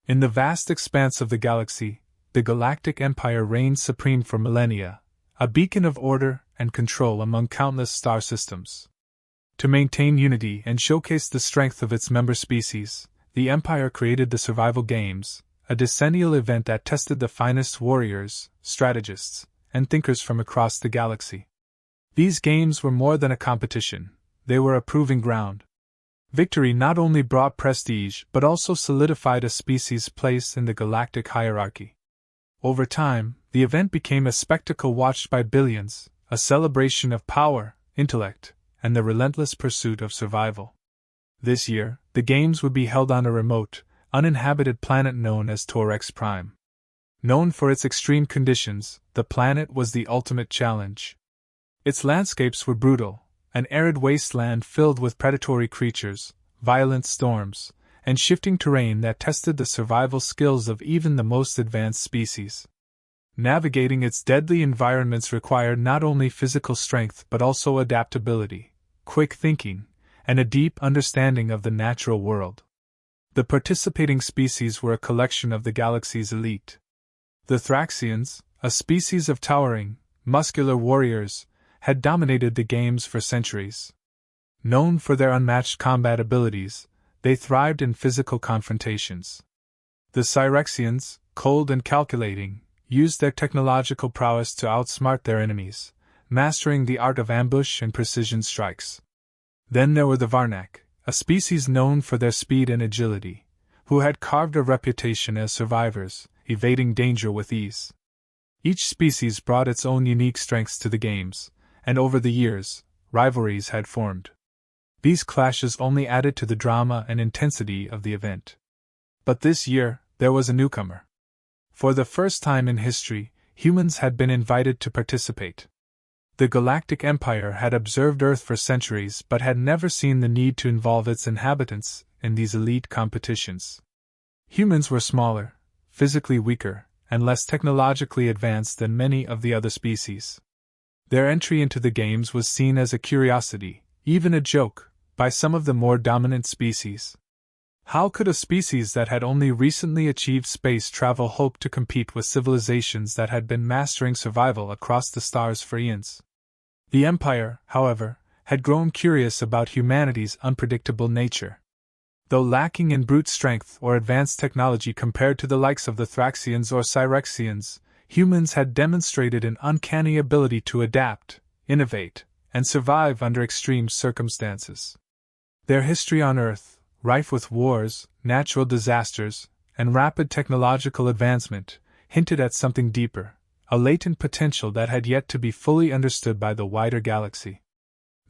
In the vast expanse of the galaxy, the Galactic Empire reigned supreme for millennia, a beacon of order and control among countless star systems. To maintain unity and showcase the strength of its member species, the Empire created the Survival Games, a decennial event that tested the finest warriors, strategists, and thinkers from across the galaxy. These games were more than a competition, they were a proving ground. Victory not only brought prestige but also solidified a species' place in the galactic hierarchy. Over time, the event became a spectacle watched by billions, a celebration of power, intellect, and the relentless pursuit of survival. This year, the Games would be held on a remote, uninhabited planet known as Torx Prime. Known for its extreme conditions, the planet was the ultimate challenge. Its landscapes were brutal, an arid wasteland filled with predatory creatures, violent storms, and shifting terrain that tested the survival skills of even the most advanced species. Navigating its deadly environments required not only physical strength but also adaptability, quick thinking, and a deep understanding of the natural world. The participating species were a collection of the galaxy's elite. The Thraxians, a species of towering, muscular warriors, had dominated the Games for centuries. Known for their unmatched combat abilities, they thrived in physical confrontations. The Cyrexians, cold and calculating, used their technological prowess to outsmart their enemies, mastering the art of ambush and precision strikes. Then there were the Varnak, a species known for their speed and agility, who had carved a reputation as survivors, evading danger with ease. Each species brought its own unique strengths to the Games, and over the years, rivalries had formed. These clashes only added to the drama and intensity of the event. But this year, there was a newcomer. For the first time in history, humans had been invited to participate. The Galactic Empire had observed Earth for centuries but had never seen the need to involve its inhabitants in these elite competitions. Humans were smaller, physically weaker, and less technologically advanced than many of the other species. Their entry into the Games was seen as a curiosity, even a joke, by some of the more dominant species. How could a species that had only recently achieved space travel hope to compete with civilizations that had been mastering survival across the stars for eons? The Empire, however, had grown curious about humanity's unpredictable nature. Though lacking in brute strength or advanced technology compared to the likes of the Thraxians or Cyrexians, humans had demonstrated an uncanny ability to adapt, innovate, and survive under extreme circumstances. Their history on Earth, rife with wars, natural disasters, and rapid technological advancement, hinted at something deeper, a latent potential that had yet to be fully understood by the wider galaxy.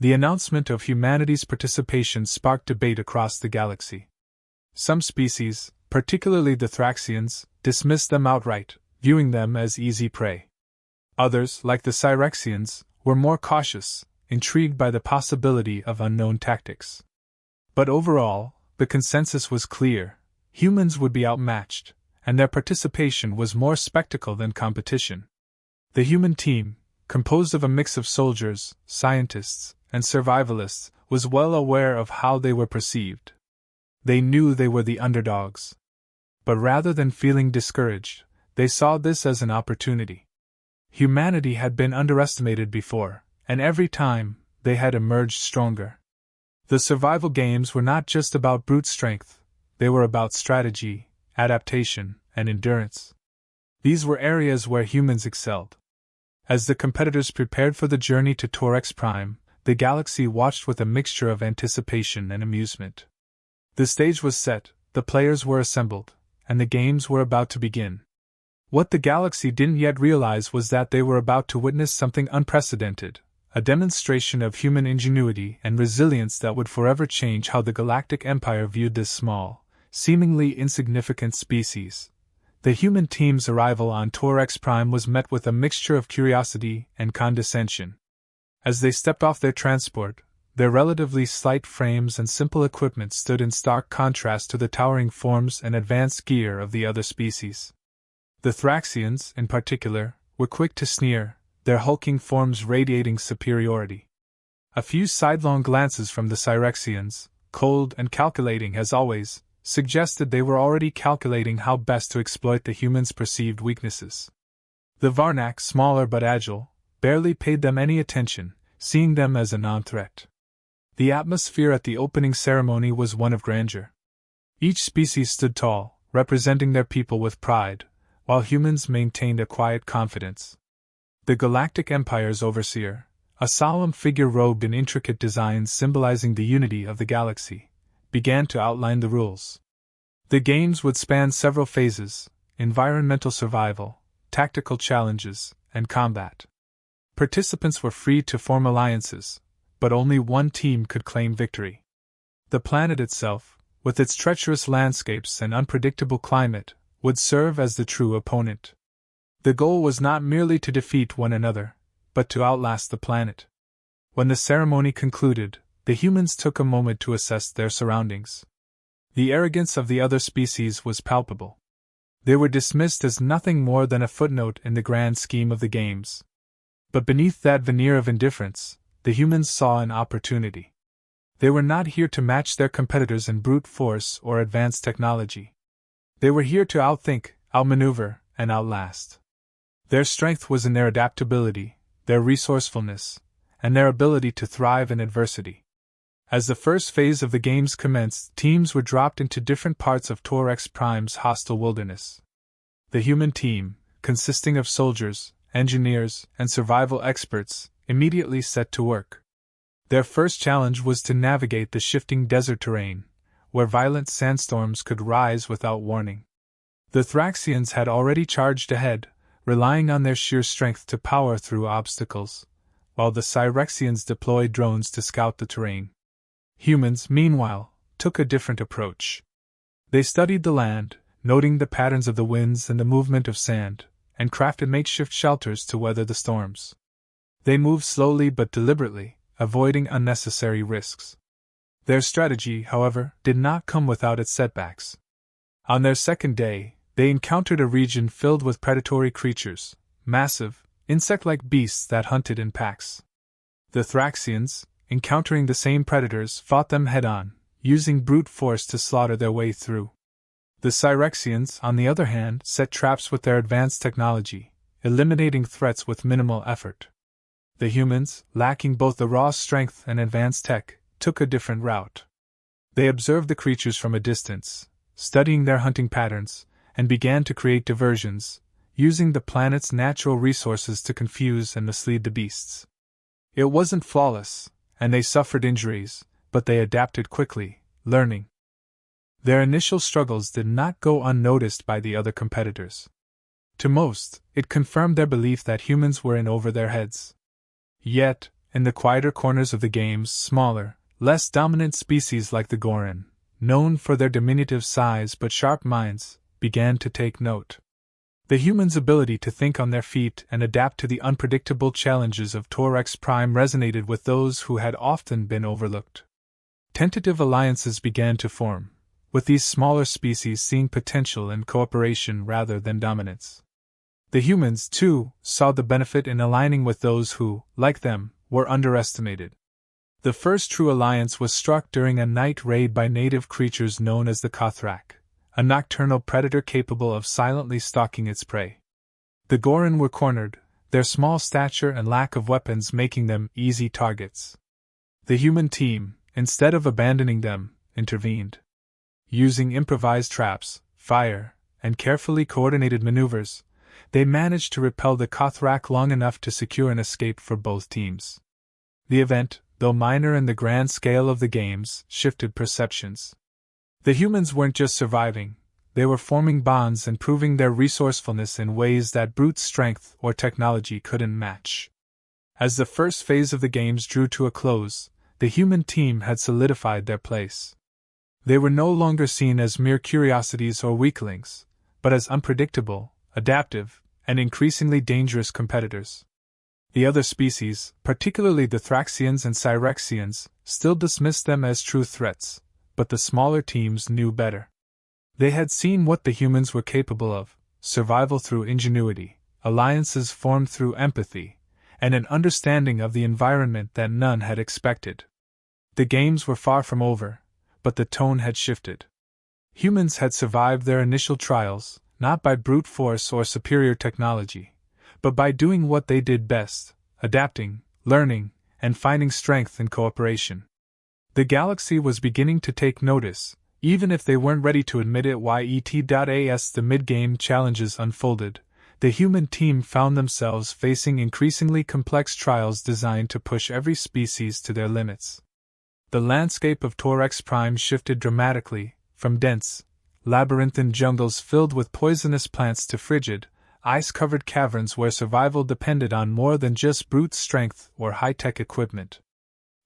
The announcement of humanity's participation sparked debate across the galaxy. Some species, particularly the Thraxians, dismissed them outright, viewing them as easy prey. Others, like the Cyrexians, were more cautious, intrigued by the possibility of unknown tactics. But overall, the consensus was clear: humans would be outmatched, and their participation was more spectacle than competition. The human team, composed of a mix of soldiers, scientists, and survivalists, was well aware of how they were perceived. They knew they were the underdogs. But rather than feeling discouraged, they saw this as an opportunity. Humanity had been underestimated before, and every time, they had emerged stronger. The survival games were not just about brute strength, they were about strategy, adaptation, and endurance. These were areas where humans excelled. As the competitors prepared for the journey to Torx Prime, the galaxy watched with a mixture of anticipation and amusement. The stage was set, the players were assembled, and the games were about to begin. What the galaxy didn't yet realize was that they were about to witness something unprecedented, a demonstration of human ingenuity and resilience that would forever change how the Galactic Empire viewed this small, seemingly insignificant species. The human team's arrival on Torx Prime was met with a mixture of curiosity and condescension. As they stepped off their transport, their relatively slight frames and simple equipment stood in stark contrast to the towering forms and advanced gear of the other species. The Thraxians, in particular, were quick to sneer, their hulking forms radiating superiority. A few sidelong glances from the Cyrexians, cold and calculating as always, suggested they were already calculating how best to exploit the humans' perceived weaknesses. The Varnak, smaller but agile, barely paid them any attention, seeing them as a non-threat. The atmosphere at the opening ceremony was one of grandeur. Each species stood tall, representing their people with pride, while humans maintained a quiet confidence. The Galactic Empire's overseer, a solemn figure robed in intricate designs symbolizing the unity of the galaxy, began to outline the rules. The games would span several phases: environmental survival, tactical challenges, and combat. Participants were free to form alliances, but only one team could claim victory. The planet itself, with its treacherous landscapes and unpredictable climate, would serve as the true opponent. The goal was not merely to defeat one another, but to outlast the planet. When the ceremony concluded, the humans took a moment to assess their surroundings. The arrogance of the other species was palpable. They were dismissed as nothing more than a footnote in the grand scheme of the games. But beneath that veneer of indifference, the humans saw an opportunity. They were not here to match their competitors in brute force or advanced technology. They were here to outthink, outmaneuver, and outlast. Their strength was in their adaptability, their resourcefulness, and their ability to thrive in adversity. As the first phase of the games commenced, teams were dropped into different parts of Torx Prime's hostile wilderness. The human team, consisting of soldiers, engineers, and survival experts, immediately set to work. Their first challenge was to navigate the shifting desert terrain, where violent sandstorms could rise without warning. The Thraxians had already charged ahead, relying on their sheer strength to power through obstacles, while the Cyrexians deployed drones to scout the terrain. Humans, meanwhile, took a different approach. They studied the land, noting the patterns of the winds and the movement of sand, and crafted makeshift shelters to weather the storms. They moved slowly but deliberately, avoiding unnecessary risks. Their strategy, however, did not come without its setbacks. On their second day, they encountered a region filled with predatory creatures, massive, insect-like beasts that hunted in packs. The Thraxians, encountering the same predators, fought them head-on, using brute force to slaughter their way through. The Cyrexians, on the other hand, set traps with their advanced technology, eliminating threats with minimal effort. The humans, lacking both the raw strength and advanced tech, took a different route. They observed the creatures from a distance, studying their hunting patterns, and began to create diversions, using the planet's natural resources to confuse and mislead the beasts. It wasn't flawless, and they suffered injuries, but they adapted quickly, learning. Their initial struggles did not go unnoticed by the other competitors. To most, it confirmed their belief that humans were in over their heads. Yet, in the quieter corners of the games, smaller, less dominant species like the Goran, known for their diminutive size but sharp minds, began to take note. The humans' ability to think on their feet and adapt to the unpredictable challenges of Torx Prime resonated with those who had often been overlooked. Tentative alliances began to form, with these smaller species seeing potential in cooperation rather than dominance. The humans, too, saw the benefit in aligning with those who, like them, were underestimated. The first true alliance was struck during a night raid by native creatures known as the Kothrak, a nocturnal predator capable of silently stalking its prey. The Goran were cornered, their small stature and lack of weapons making them easy targets. The human team, instead of abandoning them, intervened. Using improvised traps, fire, and carefully coordinated maneuvers, they managed to repel the Kothrak long enough to secure an escape for both teams. The event, though minor in the grand scale of the games, shifted perceptions. The humans weren't just surviving, they were forming bonds and proving their resourcefulness in ways that brute strength or technology couldn't match. As the first phase of the games drew to a close, the human team had solidified their place. They were no longer seen as mere curiosities or weaklings, but as unpredictable, adaptive, and increasingly dangerous competitors. The other species, particularly the Thraxians and Cyrexians, still dismissed them as true threats, but the smaller teams knew better. They had seen what the humans were capable of: survival through ingenuity, alliances formed through empathy, and an understanding of the environment that none had expected. The games were far from over, but the tone had shifted. Humans had survived their initial trials, not by brute force or superior technology, but by doing what they did best: adapting, learning, and finding strength in cooperation. The galaxy was beginning to take notice, even if they weren't ready to admit it. As the mid-game challenges unfolded, the human team found themselves facing increasingly complex trials designed to push every species to their limits. The landscape of Torx Prime shifted dramatically, from dense, labyrinthine jungles filled with poisonous plants to frigid, ice-covered caverns where survival depended on more than just brute strength or high-tech equipment.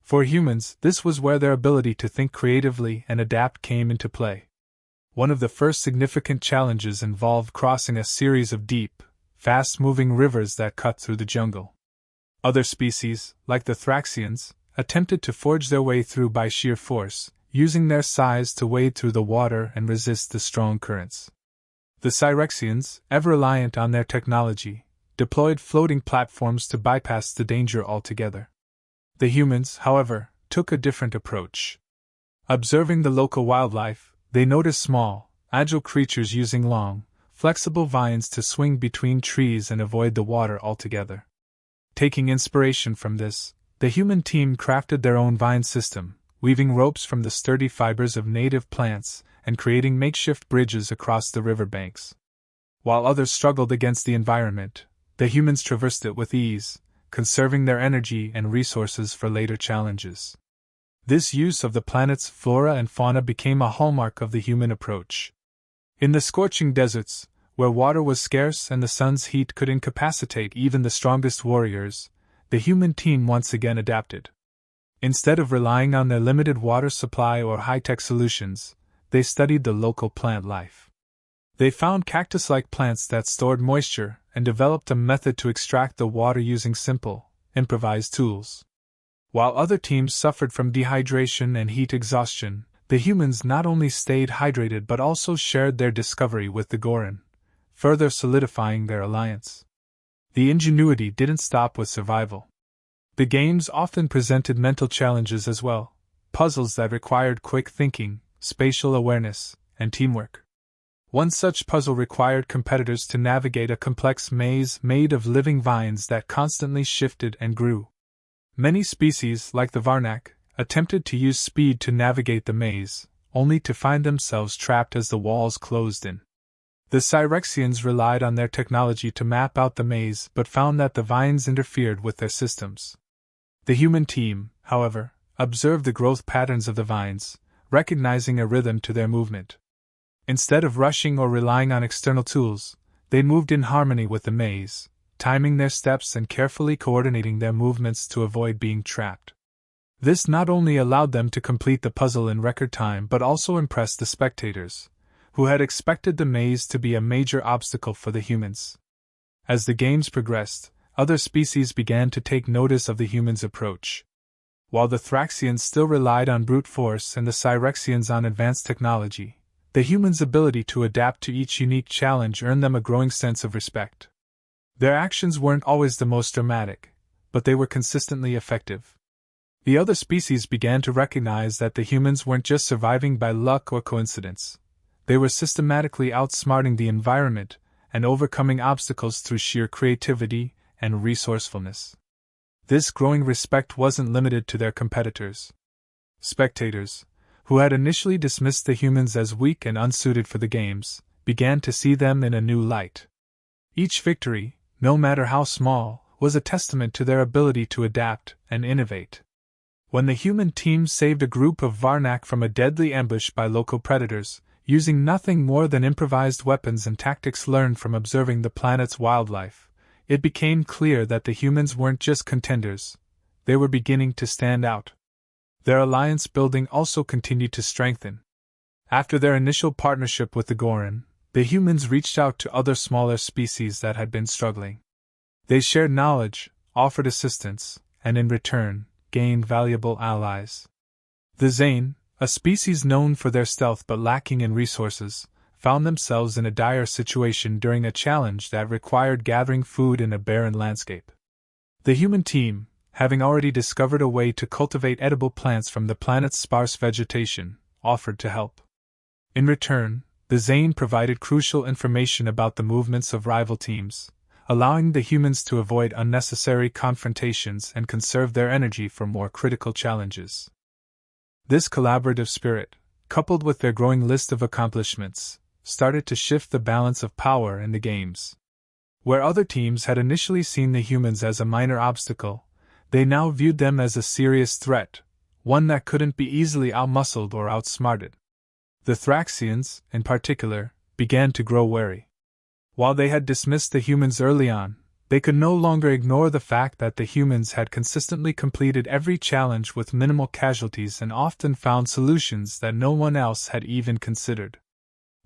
For humans, this was where their ability to think creatively and adapt came into play. One of the first significant challenges involved crossing a series of deep, fast-moving rivers that cut through the jungle. Other species, like the Thraxians, attempted to forge their way through by sheer force, using their size to wade through the water and resist the strong currents. The Cyrexians, ever reliant on their technology, deployed floating platforms to bypass the danger altogether. The humans, however, took a different approach. Observing the local wildlife, they noticed small, agile creatures using long, flexible vines to swing between trees and avoid the water altogether. Taking inspiration from this, the human team crafted their own vine system, weaving ropes from the sturdy fibers of native plants and creating makeshift bridges across the riverbanks. While others struggled against the environment, the humans traversed it with ease, conserving their energy and resources for later challenges. This use of the planet's flora and fauna became a hallmark of the human approach. In the scorching deserts, where water was scarce and the sun's heat could incapacitate even the strongest warriors, the human team once again adapted. Instead of relying on their limited water supply or high-tech solutions, they studied the local plant life. They found cactus-like plants that stored moisture and developed a method to extract the water using simple, improvised tools. While other teams suffered from dehydration and heat exhaustion, the humans not only stayed hydrated but also shared their discovery with the Goran, further solidifying their alliance. The ingenuity didn't stop with survival. The games often presented mental challenges as well, puzzles that required quick thinking, spatial awareness, and teamwork. One such puzzle required competitors to navigate a complex maze made of living vines that constantly shifted and grew. Many species, like the Varnak, attempted to use speed to navigate the maze, only to find themselves trapped as the walls closed in. The Cyrexians relied on their technology to map out the maze but found that the vines interfered with their systems. The human team, however, observed the growth patterns of the vines, recognizing a rhythm to their movement. Instead of rushing or relying on external tools, they moved in harmony with the maze, timing their steps and carefully coordinating their movements to avoid being trapped. This not only allowed them to complete the puzzle in record time but also impressed the spectators, who had expected the maze to be a major obstacle for the humans. As the games progressed, other species began to take notice of the humans' approach. While the Thraxians still relied on brute force and the Cyrexians on advanced technology, the humans' ability to adapt to each unique challenge earned them a growing sense of respect. Their actions weren't always the most dramatic, but they were consistently effective. The other species began to recognize that the humans weren't just surviving by luck or coincidence. They were systematically outsmarting the environment and overcoming obstacles through sheer creativity and resourcefulness. This growing respect wasn't limited to their competitors. Spectators, who had initially dismissed the humans as weak and unsuited for the games, began to see them in a new light. Each victory, no matter how small, was a testament to their ability to adapt and innovate. When the human team saved a group of Varnak from a deadly ambush by local predators, using nothing more than improvised weapons and tactics learned from observing the planet's wildlife, it became clear that the humans weren't just contenders, they were beginning to stand out. Their alliance building also continued to strengthen. After their initial partnership with the Goran, the humans reached out to other smaller species that had been struggling. They shared knowledge, offered assistance, and in return, gained valuable allies. The Zane, a species known for their stealth but lacking in resources, found themselves in a dire situation during a challenge that required gathering food in a barren landscape. The human team, having already discovered a way to cultivate edible plants from the planet's sparse vegetation, offered to help. In return, the Zane provided crucial information about the movements of rival teams, allowing the humans to avoid unnecessary confrontations and conserve their energy for more critical challenges. This collaborative spirit, coupled with their growing list of accomplishments, started to shift the balance of power in the games. Where other teams had initially seen the humans as a minor obstacle, they now viewed them as a serious threat, one that couldn't be easily outmuscled or outsmarted. The Thraxians, in particular, began to grow wary. While they had dismissed the humans early on, they could no longer ignore the fact that the humans had consistently completed every challenge with minimal casualties and often found solutions that no one else had even considered.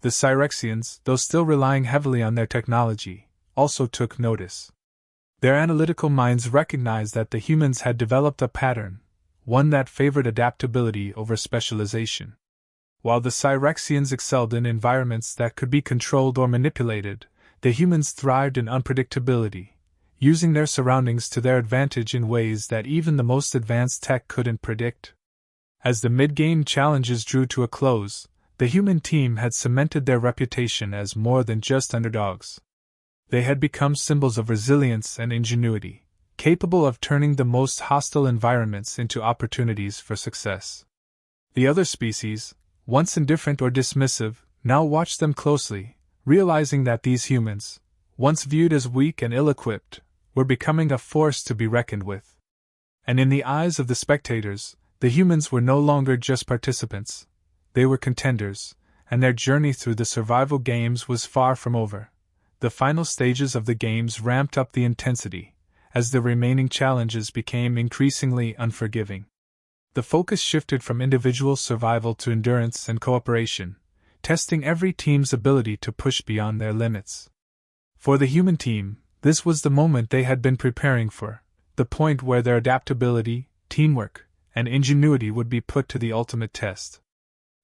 The Cyrexians, though still relying heavily on their technology, also took notice. Their analytical minds recognized that the humans had developed a pattern, one that favored adaptability over specialization. While the Cyrexians excelled in environments that could be controlled or manipulated, the humans thrived in unpredictability, using their surroundings to their advantage in ways that even the most advanced tech couldn't predict. As the mid-game challenges drew to a close, the human team had cemented their reputation as more than just underdogs. They had become symbols of resilience and ingenuity, capable of turning the most hostile environments into opportunities for success. The other species, once indifferent or dismissive, now watched them closely, realizing that these humans, once viewed as weak and ill-equipped, were becoming a force to be reckoned with. And in the eyes of the spectators, the humans were no longer just participants, they were contenders, and their journey through the survival games was far from over. The final stages of the games ramped up the intensity, as the remaining challenges became increasingly unforgiving. The focus shifted from individual survival to endurance and cooperation, testing every team's ability to push beyond their limits. For the human team, this was the moment they had been preparing for, the point where their adaptability, teamwork, and ingenuity would be put to the ultimate test.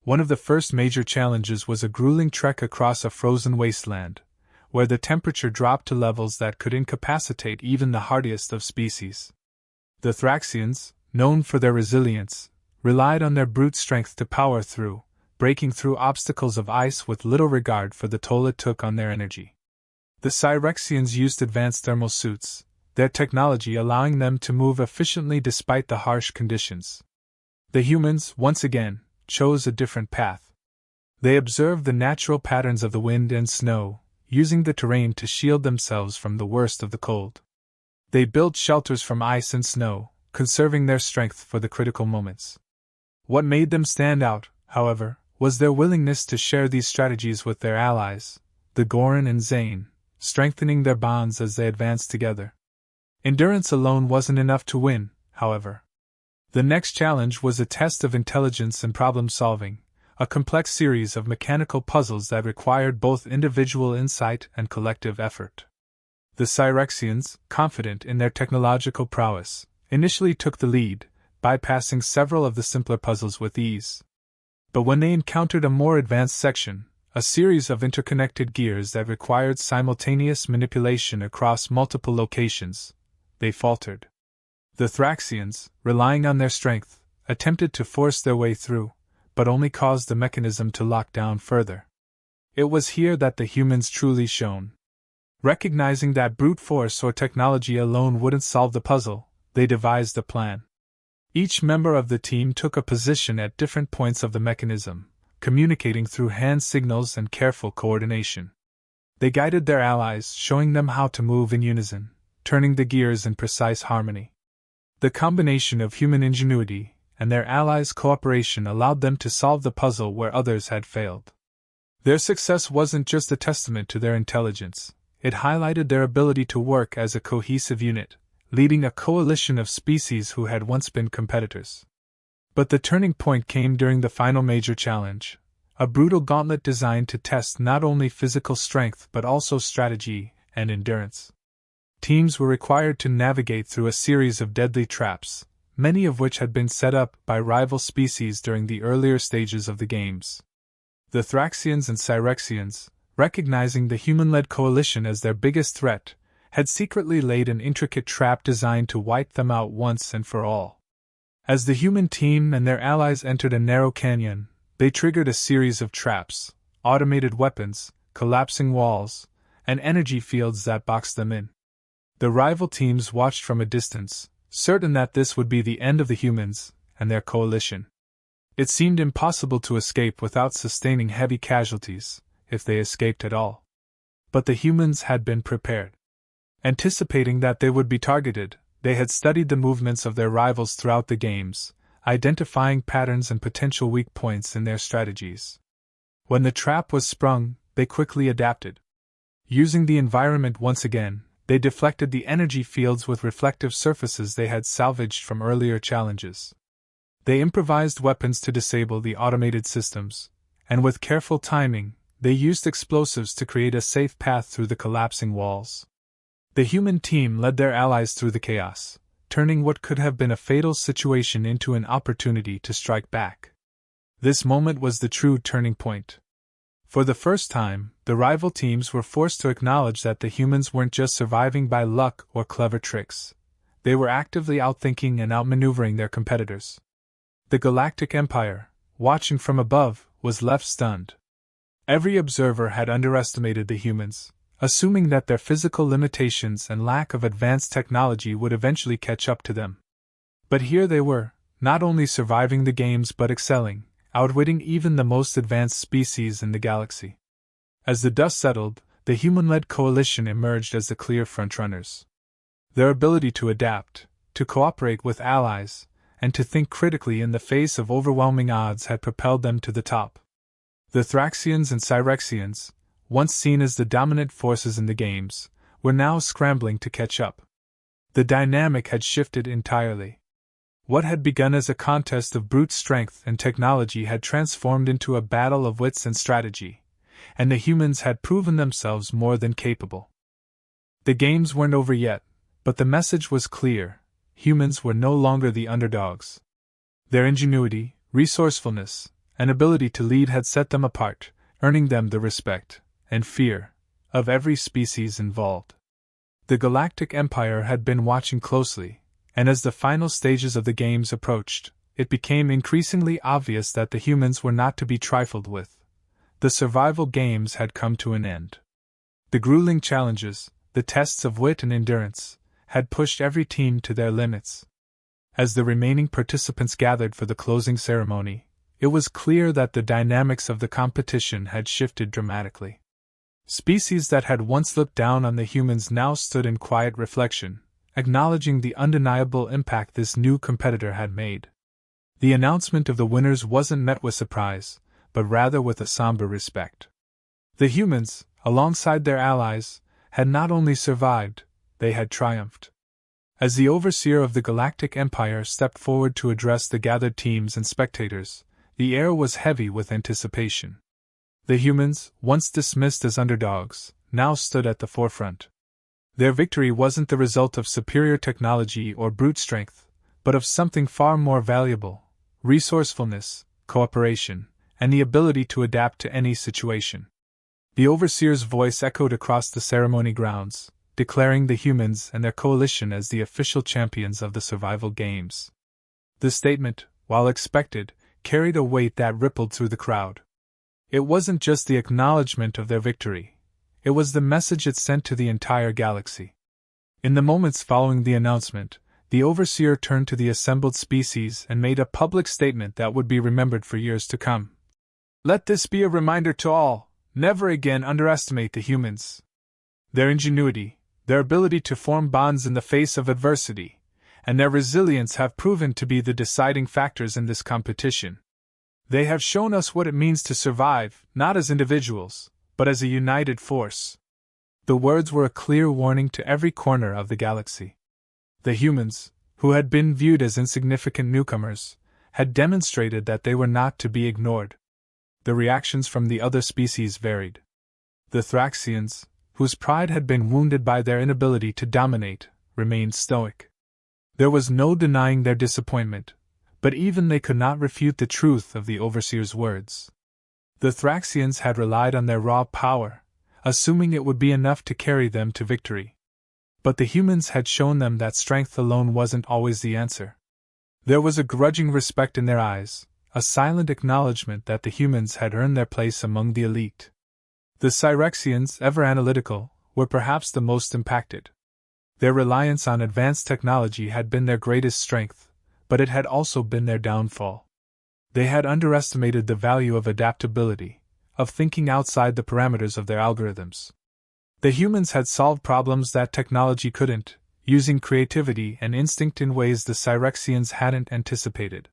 One of the first major challenges was a grueling trek across a frozen wasteland, where the temperature dropped to levels that could incapacitate even the hardiest of species. The Thraxians, known for their resilience, relied on their brute strength to power through, breaking through obstacles of ice with little regard for the toll it took on their energy. The Cyrexians used advanced thermal suits, their technology allowing them to move efficiently despite the harsh conditions. The humans, once again, chose a different path. They observed the natural patterns of the wind and snow, using the terrain to shield themselves from the worst of the cold. They built shelters from ice and snow, conserving their strength for the critical moments. What made them stand out, however, was their willingness to share these strategies with their allies, the Goran and Zane, strengthening their bonds as they advanced together. Endurance alone wasn't enough to win, however. The next challenge was a test of intelligence and problem-solving, a complex series of mechanical puzzles that required both individual insight and collective effort. The Cyrexians, confident in their technological prowess, initially took the lead, bypassing several of the simpler puzzles with ease. But when they encountered a more advanced section, a series of interconnected gears that required simultaneous manipulation across multiple locations, they faltered. The Thraxians, relying on their strength, attempted to force their way through, but only caused the mechanism to lock down further. It was here that the humans truly shone. Recognizing that brute force or technology alone wouldn't solve the puzzle, they devised a plan. Each member of the team took a position at different points of the mechanism, communicating through hand signals and careful coordination. They guided their allies, showing them how to move in unison, turning the gears in precise harmony. The combination of human ingenuity and their allies' cooperation allowed them to solve the puzzle where others had failed. Their success wasn't just a testament to their intelligence, it highlighted their ability to work as a cohesive unit, leading a coalition of species who had once been competitors. But the turning point came during the final major challenge, a brutal gauntlet designed to test not only physical strength but also strategy and endurance. Teams were required to navigate through a series of deadly traps, many of which had been set up by rival species during the earlier stages of the games. The Thraxians and Cyrexians, recognizing the human-led coalition as their biggest threat, had secretly laid an intricate trap designed to wipe them out once and for all. As the human team and their allies entered a narrow canyon, They triggered a series of traps, automated weapons, collapsing walls, and energy fields that boxed them in. The rival teams watched from a distance, certain that this would be the end of the humans and their coalition. It seemed impossible to escape without sustaining heavy casualties, if they escaped at all. But the humans had been prepared. Anticipating that they would be targeted, they had studied the movements of their rivals throughout the games, identifying patterns and potential weak points in their strategies. When the trap was sprung, they quickly adapted. Using the environment once again, they deflected the energy fields with reflective surfaces they had salvaged from earlier challenges. They improvised weapons to disable the automated systems, and with careful timing, they used explosives to create a safe path through the collapsing walls. The human team led their allies through the chaos, turning what could have been a fatal situation into an opportunity to strike back. This moment was the true turning point. For the first time, the rival teams were forced to acknowledge that the humans weren't just surviving by luck or clever tricks. They were actively outthinking and outmaneuvering their competitors. The Galactic Empire, watching from above, was left stunned. Every observer had underestimated the humans, assuming that their physical limitations and lack of advanced technology would eventually catch up to them. But here they were, not only surviving the games but excelling, outwitting even the most advanced species in the galaxy. As the dust settled, the human-led coalition emerged as the clear frontrunners. Their ability to adapt, to cooperate with allies, and to think critically in the face of overwhelming odds had propelled them to the top. The Thraxians and Cyrexians, once seen as the dominant forces in the games, were now scrambling to catch up. The dynamic had shifted entirely. What had begun as a contest of brute strength and technology had transformed into a battle of wits and strategy, and the humans had proven themselves more than capable. The games weren't over yet, but the message was clear: humans were no longer the underdogs. Their ingenuity, resourcefulness, and ability to lead had set them apart, earning them the respect and fear of every species involved. The Galactic Empire had been watching closely, and as the final stages of the games approached, it became increasingly obvious that the humans were not to be trifled with. The survival games had come to an end. The grueling challenges, the tests of wit and endurance, had pushed every team to their limits. As the remaining participants gathered for the closing ceremony, it was clear that the dynamics of the competition had shifted dramatically. Species that had once looked down on the humans now stood in quiet reflection, acknowledging the undeniable impact this new competitor had made. The announcement of the winners wasn't met with surprise, but rather with a somber respect. The humans, alongside their allies, had not only survived, they had triumphed. As the overseer of the Galactic Empire stepped forward to address the gathered teams and spectators, the air was heavy with anticipation. The humans, once dismissed as underdogs, now stood at the forefront. Their victory wasn't the result of superior technology or brute strength, but of something far more valuable: resourcefulness, cooperation, and the ability to adapt to any situation. The overseer's voice echoed across the ceremony grounds, declaring the humans and their coalition as the official champions of the survival games. The statement, while expected, carried a weight that rippled through the crowd. It wasn't just the acknowledgement of their victory, it was the message it sent to the entire galaxy. In the moments following the announcement, the overseer turned to the assembled species and made a public statement that would be remembered for years to come. Let this be a reminder to all: never again underestimate the humans. Their ingenuity, their ability to form bonds in the face of adversity, and their resilience have proven to be the deciding factors in this competition. They have shown us what it means to survive, not as individuals, but as a united force. The words were a clear warning to every corner of the galaxy. The humans, who had been viewed as insignificant newcomers, had demonstrated that they were not to be ignored. The reactions from the other species varied. The Thraxians, whose pride had been wounded by their inability to dominate, remained stoic. There was no denying their disappointment, but even they could not refute the truth of the overseer's words. The Thraxians had relied on their raw power, assuming it would be enough to carry them to victory. But the humans had shown them that strength alone wasn't always the answer. There was a grudging respect in their eyes, a silent acknowledgement that the humans had earned their place among the elite. The Cyrexians, ever analytical, were perhaps the most impacted. Their reliance on advanced technology had been their greatest strength, but it had also been their downfall. They had underestimated the value of adaptability, of thinking outside the parameters of their algorithms. The humans had solved problems that technology couldn't, using creativity and instinct in ways the Cyrexians hadn't anticipated.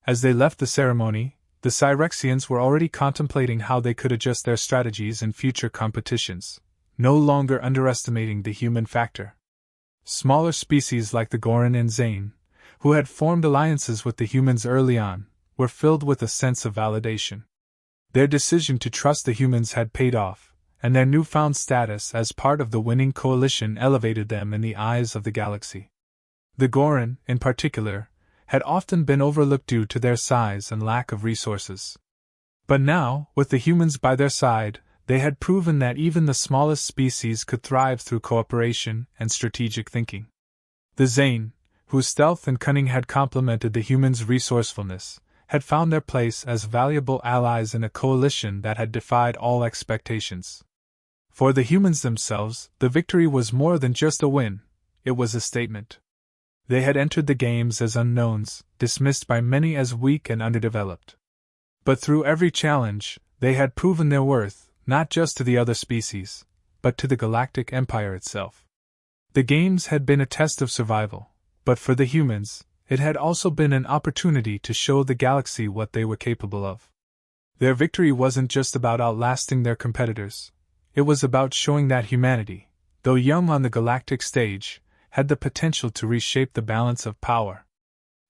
As they left the ceremony, the Cyrexians were already contemplating how they could adjust their strategies in future competitions, no longer underestimating the human factor. Smaller species like the Goran and Zane, who had formed alliances with the humans early on, were filled with a sense of validation. Their decision to trust the humans had paid off, and their newfound status as part of the winning coalition elevated them in the eyes of the galaxy. The Goran, in particular, had often been overlooked due to their size and lack of resources. But now, with the humans by their side, they had proven that even the smallest species could thrive through cooperation and strategic thinking. The Zane, whose stealth and cunning had complemented the humans' resourcefulness, had found their place as valuable allies in a coalition that had defied all expectations. For the humans themselves, the victory was more than just a win, it was a statement. They had entered the games as unknowns, dismissed by many as weak and underdeveloped. But through every challenge, they had proven their worth, not just to the other species, but to the Galactic Empire itself. The games had been a test of survival, but for the humans, it had also been an opportunity to show the galaxy what they were capable of. Their victory wasn't just about outlasting their competitors, it was about showing that humanity, though young on the galactic stage, had the potential to reshape the balance of power.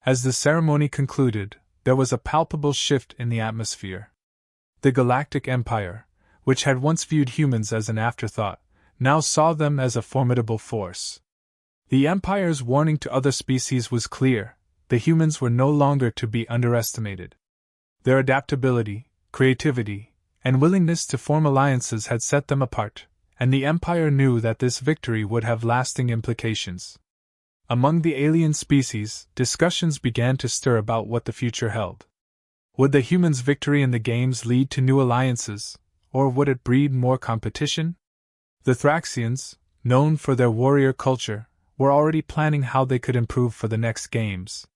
As the ceremony concluded, there was a palpable shift in the atmosphere. The Galactic Empire, which had once viewed humans as an afterthought, now saw them as a formidable force. The Empire's warning to other species was clear: the humans were no longer to be underestimated. Their adaptability, creativity, and willingness to form alliances had set them apart, and the Empire knew that this victory would have lasting implications. Among the alien species, discussions began to stir about what the future held. Would the humans' victory in the games lead to new alliances, or would it breed more competition? The Thraxians, known for their warrior culture, were already planning how they could improve for the next games.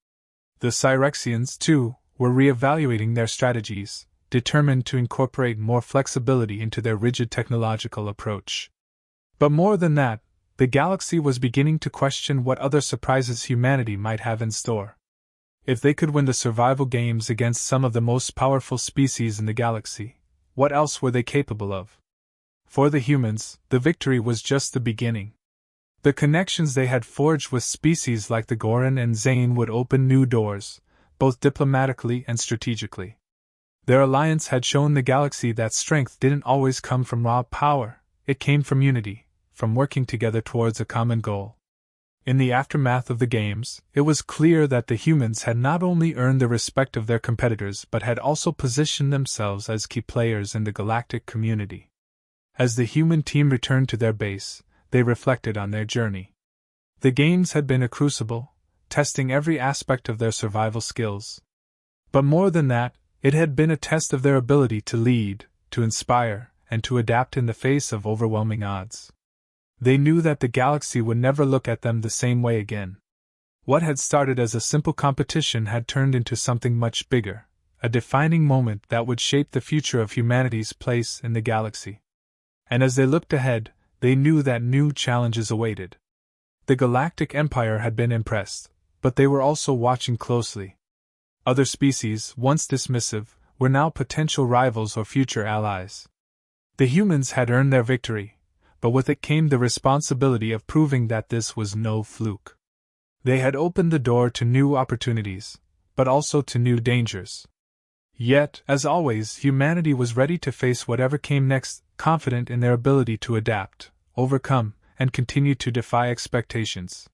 The Cyrexians, too, were re-evaluating their strategies, determined to incorporate more flexibility into their rigid technological approach. But more than that, the galaxy was beginning to question what other surprises humanity might have in store. If they could win the survival games against some of the most powerful species in the galaxy, what else were they capable of? For the humans, the victory was just the beginning. The connections they had forged with species like the Goran and Zane would open new doors, both diplomatically and strategically. Their alliance had shown the galaxy that strength didn't always come from raw power, it came from unity, from working together towards a common goal. In the aftermath of the games, it was clear that the humans had not only earned the respect of their competitors but had also positioned themselves as key players in the galactic community. As the human team returned to their base, they reflected on their journey. The games had been a crucible, testing every aspect of their survival skills. But more than that, it had been a test of their ability to lead, to inspire, and to adapt in the face of overwhelming odds. They knew that the galaxy would never look at them the same way again. What had started as a simple competition had turned into something much bigger, a defining moment that would shape the future of humanity's place in the galaxy. And as they looked ahead, they knew that new challenges awaited. The Galactic Empire had been impressed, but they were also watching closely. Other species, once dismissive, were now potential rivals or future allies. The humans had earned their victory, but with it came the responsibility of proving that this was no fluke. They had opened the door to new opportunities, but also to new dangers. Yet, as always, humanity was ready to face whatever came next, confident in their ability to adapt, overcome, and continue to defy expectations.